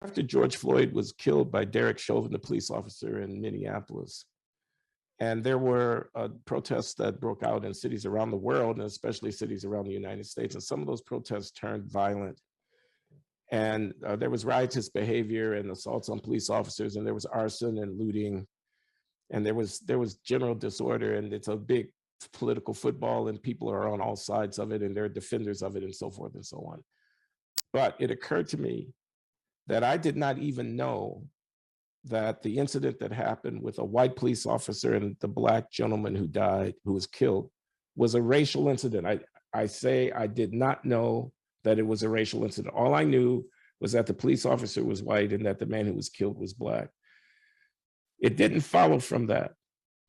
after George Floyd was killed by Derek Chauvin, the police officer in Minneapolis. And there were protests that broke out in cities around the world, and especially cities around the United States. And some of those protests turned violent. And there was riotous behavior and assaults on police officers, and there was arson and looting, and there was general disorder. And it's a big political football, and people are on all sides of it, and they're defenders of it, and so forth and so on. But it occurred to me that I did not even know that the incident that happened with a white police officer and the Black gentleman who died, who was killed, was a racial incident. I say I did not know that it was a racial incident. All I knew was that the police officer was white and that the man who was killed was Black. It didn't follow from that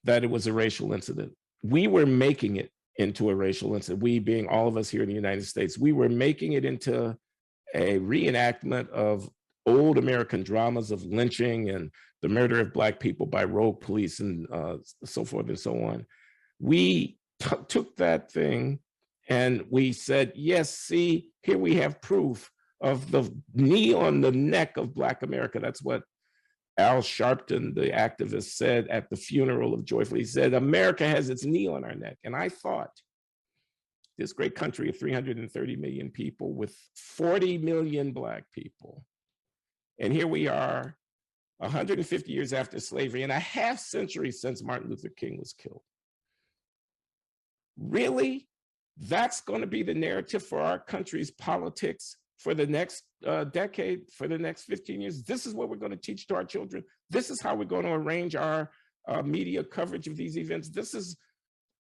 it was a racial incident. We were making it into a racial incident. We being all of us here in the United States, we were making it into a reenactment of old American dramas of lynching and the murder of Black people by rogue police and so forth and so on. We took that thing and we said, yes, see, here we have proof of the knee on the neck of Black America. That's what Al Sharpton, the activist, said at the funeral of George Floyd. He said, America has its knee on our neck. And I thought, this great country of 330 million people with 40 million Black people, and here we are 150 years after slavery and a half century since Martin Luther King was killed. Really? That's going to be the narrative for our country's politics for the next decade, for the next 15 years? This is what we're going to teach to our children. This is how we're going to arrange our media coverage of these events.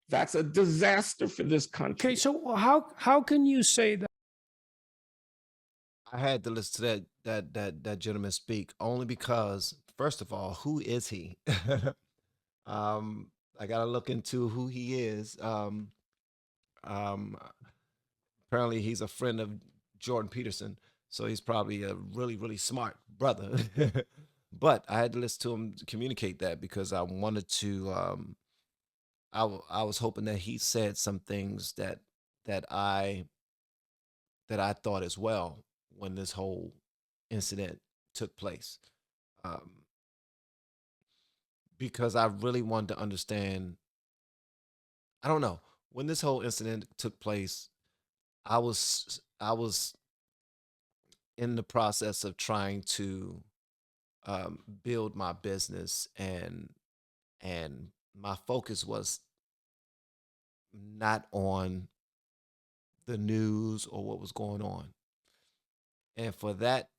That's a disaster for this country. Okay, so how can you say that? I had to listen to that gentleman speak only because, first of all, who is he? I gotta look into who he is. Apparently he's a friend of Jordan Peterson, so he's probably a really, really smart brother. But I had to listen to him communicate that because I wanted to. I was hoping that he said some things that I thought as well when this whole incident took place, because I really wanted to understand. I don't know, when this whole incident took place, I was in the process of trying to build my business, and my focus was not on the news or what was going on. And for that,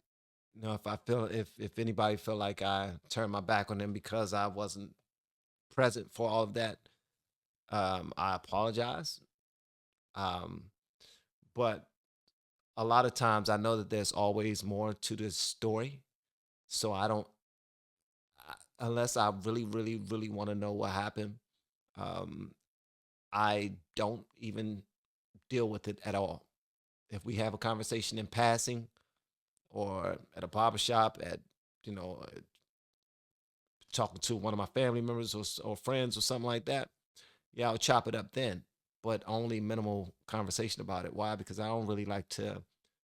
if anybody felt like I turned my back on them because I wasn't present for all of that, I apologize. Um, but a lot of times I know that there's always more to this story. So I don't, unless I really, really, really want to know what happened, um, I don't even deal with it at all. If we have a conversation in passing or at a barbershop, you know, talking to one of my family members or friends or something like that, yeah, I'll chop it up then, but only minimal conversation about it. Why? Because I don't really like to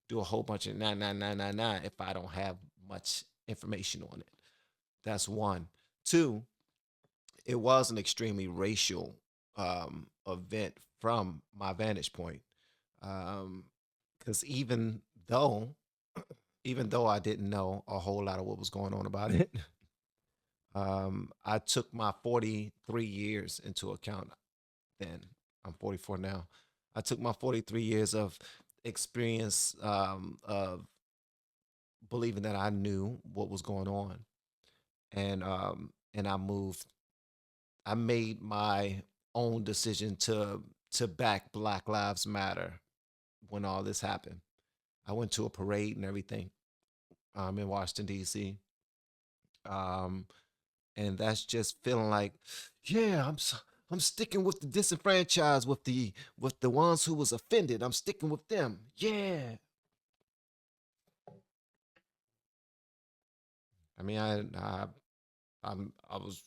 do a whole bunch of 99999 if I don't have much information on it. That's one. Two, it was an extremely racial event from my vantage point. Because even though I didn't know a whole lot of what was going on about it, I took my 43 years into account then. I'm 44 now. I took my 43 years of experience, of believing that I knew what was going on, and I made my own decision to back Black Lives Matter when all this happened. I went to a parade and everything in Washington D.C. And that's just feeling like, yeah, I'm sticking with the disenfranchised, with the ones who was offended. I'm sticking with them. Yeah. I mean, I was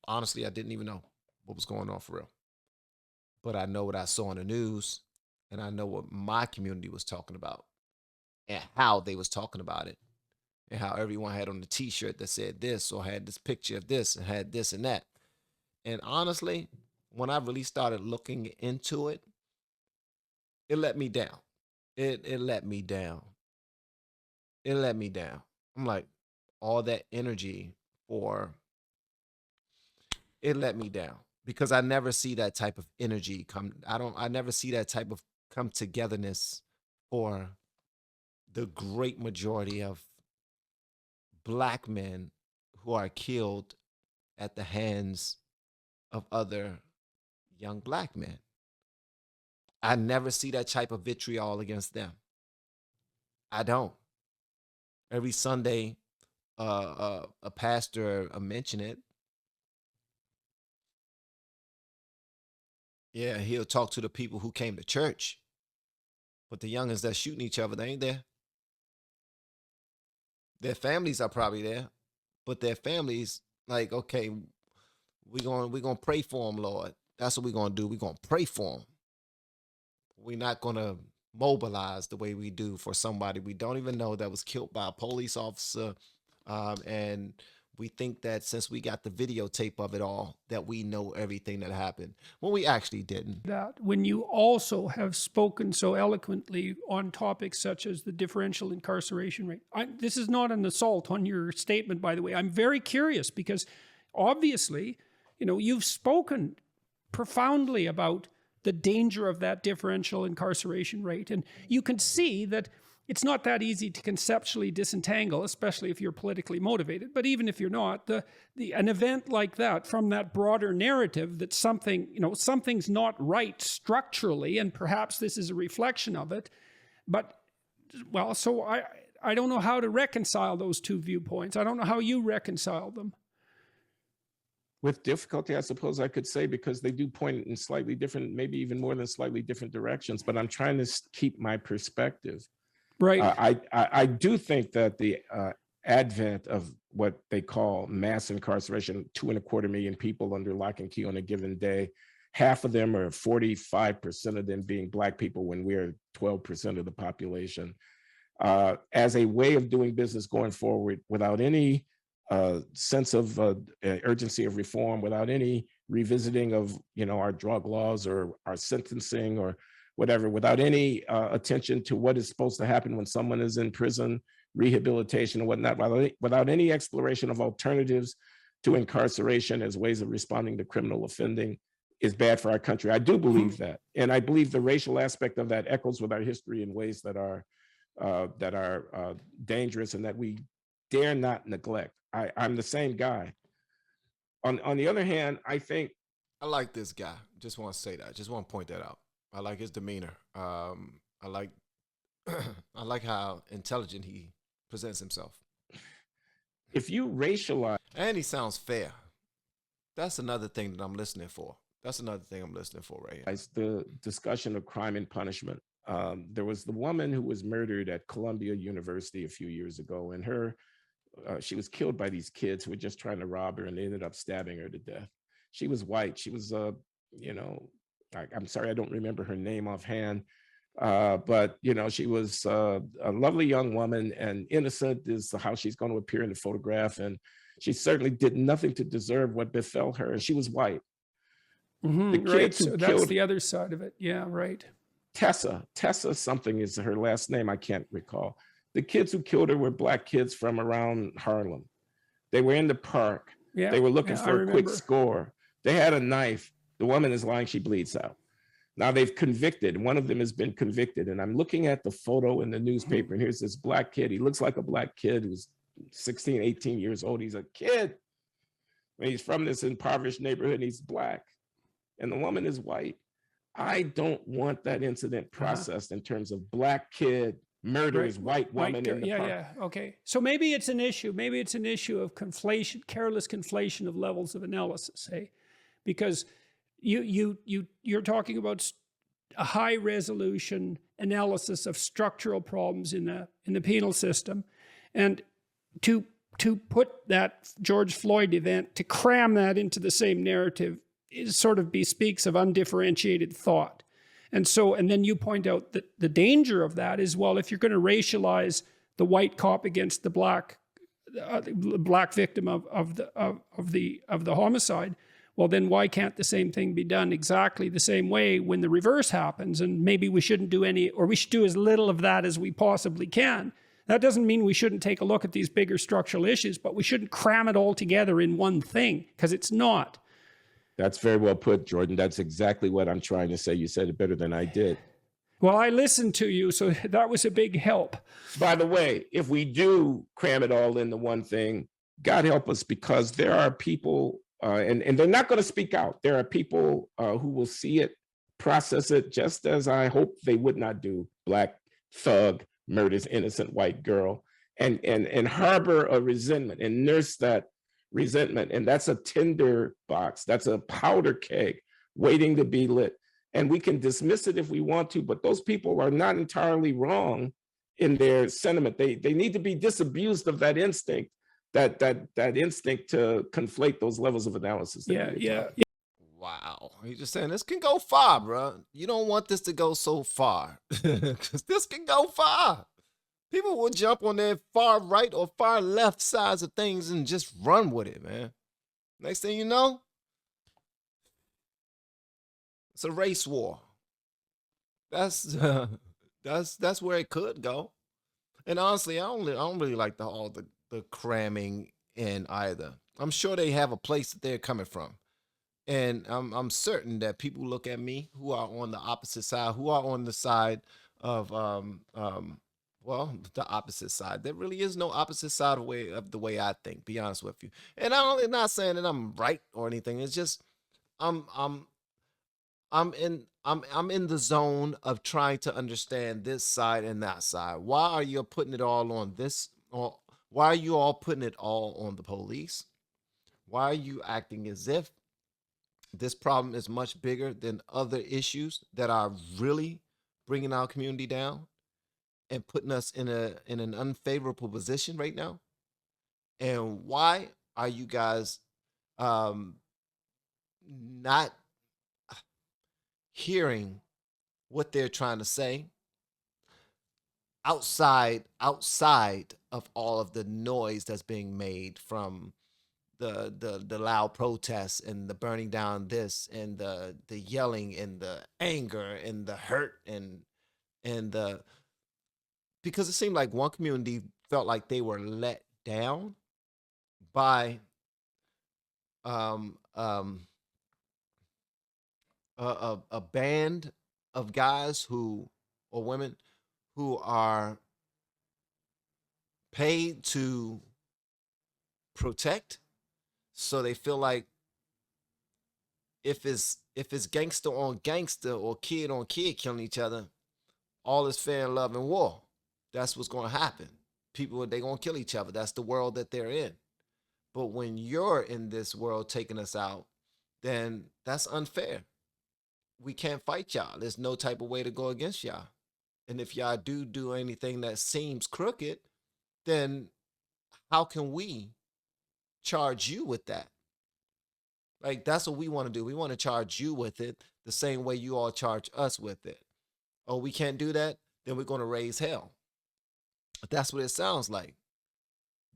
honestly, I didn't even know what was going on for real. But I know what I saw on the news, and I know what my community was talking about and how they was talking about it. and how everyone had on the t-shirt that said this or had this picture of this and had this and that. And honestly, when I really started looking into it, it let me down. It let me down. It let me down. I'm like, all that energy for it let me down because I never see that type of energy come. I never see that type of come togetherness for the great majority of Black men who are killed at the hands of other young Black men. I never see that type of vitriol against them. I don't. Every Sunday, a pastor mention it. Yeah, he'll talk to the people who came to church, but the youngins that shooting each other, they ain't there. Their families are probably there, but their families, like, okay, we're gonna pray for them, Lord. That's what we're gonna do. We're gonna pray for them. We're not gonna mobilize the way we do for somebody we don't even know that was killed by a police officer, and we think that since we got the videotape of it all, that we know everything that happened when we actually didn't. That when you also have spoken so eloquently on topics such as the differential incarceration rate. This is not an assault on your statement, by the way. I'm very curious because obviously, you know, you've spoken profoundly about the danger of that differential incarceration rate. And you can see that it's not that easy to conceptually disentangle, especially if you're politically motivated. But even if you're not, an event like that from that broader narrative that something, you know, something's not right structurally, and perhaps this is a reflection of it. But, well, so I don't know how to reconcile those two viewpoints. I don't know how you reconcile them. With difficulty, I suppose I could say, because they do point in slightly different, maybe even more than slightly different directions, but I'm trying to keep my perspective. Right. I do think that the advent of what they call mass incarceration, 2.25 million people under lock and key on a given day, half of them, or 45% of them, being Black people when we're 12% of the population, as a way of doing business going forward without any sense of urgency of reform, without any revisiting of, you know, our drug laws or our sentencing or whatever, without any attention to what is supposed to happen when someone is in prison, rehabilitation and whatnot, without any exploration of alternatives to incarceration as ways of responding to criminal offending, is bad for our country. I do believe that. And I believe the racial aspect of that echoes with our history in ways that are dangerous and that we dare not neglect. I'm the same guy. On the other hand, I think I like this guy. Just want to say that. Just want to point that out. I like his demeanor. I like I like how intelligent he presents himself. If you racialize, and he sounds fair. That's another thing that I'm listening for. That's another thing I'm listening for right here. The discussion of crime and punishment. There was the woman who was murdered at Columbia University a few years ago, and she was killed by these kids who were just trying to rob her, and they ended up stabbing her to death. She was white. She was, you know, I'm sorry, I don't remember her name offhand, but, you know, she was a lovely young woman, and innocent is how she's going to appear in the photograph. And she certainly did nothing to deserve what befell her, and she was white. Mm-hmm, the kids who that's the other side of it. Yeah, right. Tessa something is her last name. I can't recall. The kids who killed her were Black kids from around Harlem. They were in the park. Yeah, they were looking for a quick score. They had a knife. The woman is lying. She bleeds out. Now they've convicted. One of them has been convicted. And I'm looking at the photo in the newspaper, and here's this Black kid. He looks like a Black kid who's 16, 18 years old. He's a kid. And he's from this impoverished neighborhood, and he's Black. And the woman is white. I don't want that incident processed in terms of Black kid murders white woman in the park. Yeah, okay. So maybe it's an issue. Maybe it's an issue of conflation, careless conflation of levels of analysis, hey? Because you're talking about a high resolution analysis of structural problems in the penal system, and to put that George Floyd event, to cram that into the same narrative, is sort of bespeaks of undifferentiated thought. And then you point out that the danger of that is, well, if you're going to racialize the white cop against the Black black victim of the homicide. Well, then why can't the same thing be done exactly the same way when the reverse happens? And maybe we shouldn't do any, or we should do as little of that as we possibly can. That doesn't mean we shouldn't take a look at these bigger structural issues, but we shouldn't cram it all together in one thing, because it's not. That's very well put, Jordan. That's exactly what I'm trying to say. You said it better than I did. Well, I listened to you, so that was a big help. By the way, if we do cram it all into one thing, God help us, because there are people, and they're not going to speak out. There are people who will see it, process it, just as I hope they would not do. Black thug murders innocent white girl, and harbor a resentment and nurse that resentment. And that's a tinder box. That's a powder keg waiting to be lit. And we can dismiss it if we want to, but those people are not entirely wrong in their sentiment. They need to be disabused of that instinct, that instinct to conflate those levels of analysis. Yeah. Wow. He's just saying this can go far, bro. You don't want this to go so far, because this can go far. People will jump on their far right or far left sides of things and just run with it, man. Next thing you know, it's a race war. That's where it could go. And honestly, I don't really like the cramming in either. I'm sure they have a place that they're coming from. And I'm certain that people look at me who are on the opposite side, who are on the side of well, the opposite side. There really is no opposite side of the way I think, be honest with you. And I'm not saying that I'm right or anything. It's just I'm in the zone of trying to understand this side and that side. Why are you putting it all on this? Or why are you all putting it all on the police? Why are you acting as if this problem is much bigger than other issues that are really bringing our community down and putting us in an unfavorable position right now? And why are you guys not hearing what they're trying to say outside of all of the noise that's being made from the loud protests and the burning down this and the yelling and the anger and the hurt and the, because it seemed like one community felt like they were let down by a band of guys or women who are paid to protect. So they feel like if it's gangster on gangster or kid on kid killing each other, all is fair in love and war. That's what's going to happen. People, they're going to kill each other. That's the world that they're in. But when you're in this world taking us out, then that's unfair. We can't fight y'all. There's no type of way to go against y'all. And if y'all do anything that seems crooked, then how can we charge you with that? Like, that's what we want to do. We want to charge you with it the same way you all charge us with it. Oh, we can't do that? Then we're going to raise hell. That's what it sounds like.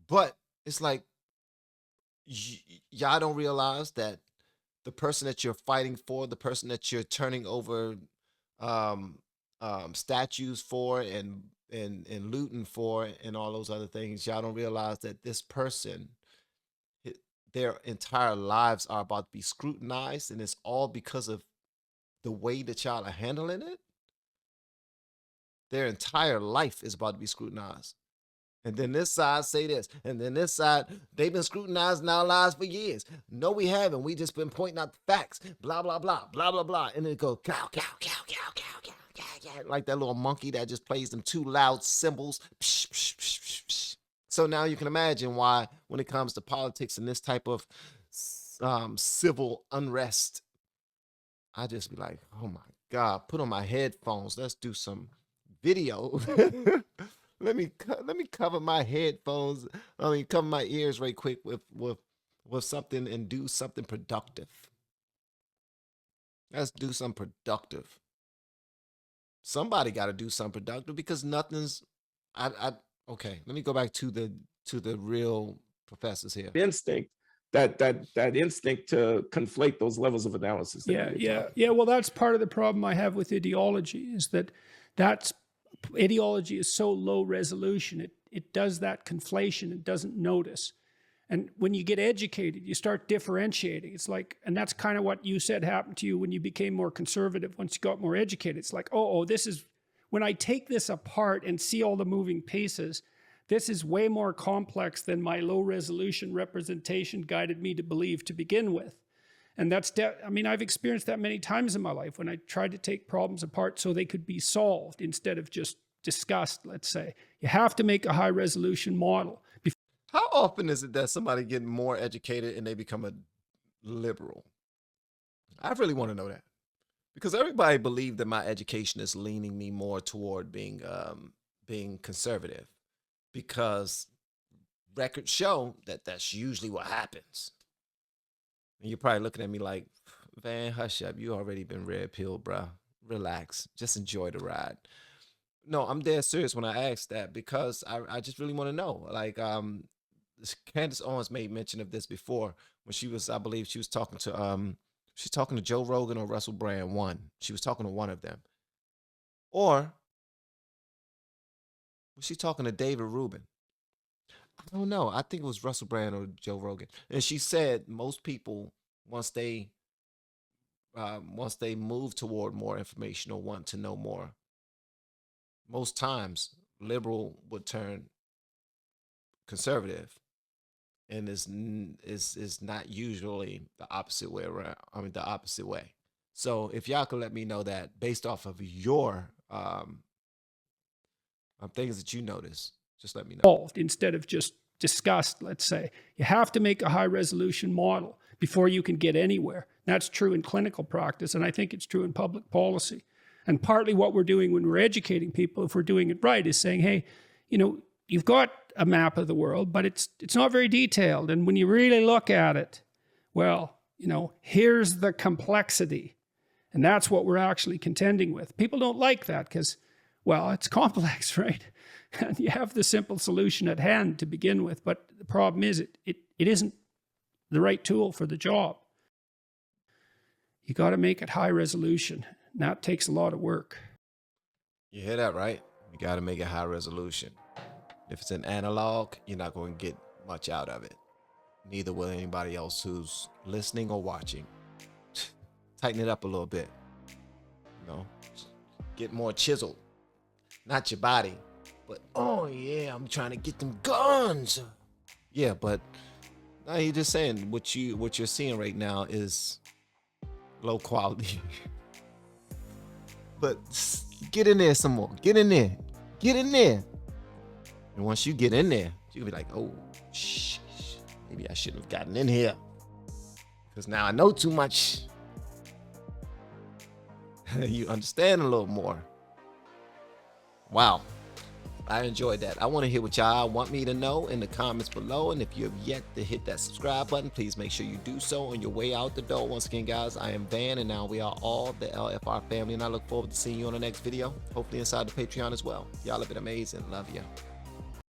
But it's like, y'all don't realize that the person that you're fighting for, the person that you're turning over statues for and looting for and all those other things, y'all don't realize that this person, their entire lives are about to be scrutinized, and it's all because of the way that y'all are handling it. Their entire life is about to be scrutinized. And then this side say this, and then this side, they've been scrutinizing our lives for years. No, we haven't. We just been pointing out the facts, blah, blah, blah, blah, blah, blah. And then it goes, cow, cow, cow, cow, cow, cow, cow, cow, like that little monkey that just plays them two loud cymbals. Psh, psh, psh, psh, psh. So now you can imagine why, when it comes to politics and this type of civil unrest, I just be like, oh my God, put on my headphones. Let's do some video. Let me cover my headphones. Cover my ears right quick with something and do something productive. Let's do something productive. Somebody got to do something productive, because nothing's. Okay, let me go back to to the real professors here. Instinct, that instinct to conflate those levels of analysis. Yeah. Well, that's part of the problem I have with ideology, is that's ideology is so low resolution. It does that conflation. It doesn't notice. And when you get educated, you start differentiating. It's like, and that's kind of what you said happened to you when you became more conservative. Once you got more educated, it's like, oh, this is, when I take this apart and see all the moving pieces, this is way more complex than my low resolution representation guided me to believe to begin with. And that's, I mean, I've experienced that many times in my life when I tried to take problems apart so they could be solved instead of just discussed, let's say. You have to make a high resolution model. How often is it that somebody getting more educated and they become a liberal? I really want to know that, because everybody believed that my education is leaning me more toward being conservative, because records show that that's usually what happens. And you're probably looking at me like, Van, hush up. You already been red pilled, bro. Relax. Just enjoy the ride. No, I'm dead serious when I ask that, because I just really want to know. Like, Candace Owens made mention of this before when she was, I believe she was talking to she's talking to Joe Rogan or Russell Brand one. She was talking to one of them. Or was she talking to David Rubin? I don't know. I think it was Russell Brand or Joe Rogan. And she said most people, once they move toward more information or want to know more, most times liberal would turn conservative, and is not usually the opposite way around. I mean, the opposite way. So if y'all could let me know that based off of your things that you notice, just let me know. Instead of just discussed, let's say. You have to make a high resolution model before you can get anywhere. That's true in clinical practice, and I think it's true in public policy. And partly what we're doing when we're educating people, if we're doing it right, is saying, hey, you know, you've got a map of the world, but it's not very detailed. And when you really look at it, well, you know, here's the complexity. And that's what we're actually contending with. People don't like that because, well, it's complex, right? And you have the simple solution at hand to begin with. But the problem is it isn't the right tool for the job. You got to make it high resolution. And that takes a lot of work. You hear that, right? You got to make it high resolution. If it's an analog, you're not going to get much out of it. Neither will anybody else who's listening or watching. Tighten it up a little bit. You know, get more chiseled. Not your body, but oh yeah, I'm trying to get them guns. Yeah, but no, you're just saying what you're seeing right now is low quality. But get in there some more. Get in there. Get in there. And once you get in there, you can be like, oh, shh, maybe I shouldn't have gotten in here, because now I know too much. You understand a little more. Wow. I enjoyed that. I want to hear what y'all want me to know in the comments below. And if you have yet to hit that subscribe button, please make sure you do so on your way out the door. Once again, guys, I am Van, and now we are all the LFR family. And I look forward to seeing you on the next video, hopefully inside the Patreon as well. Y'all have been amazing. Love you.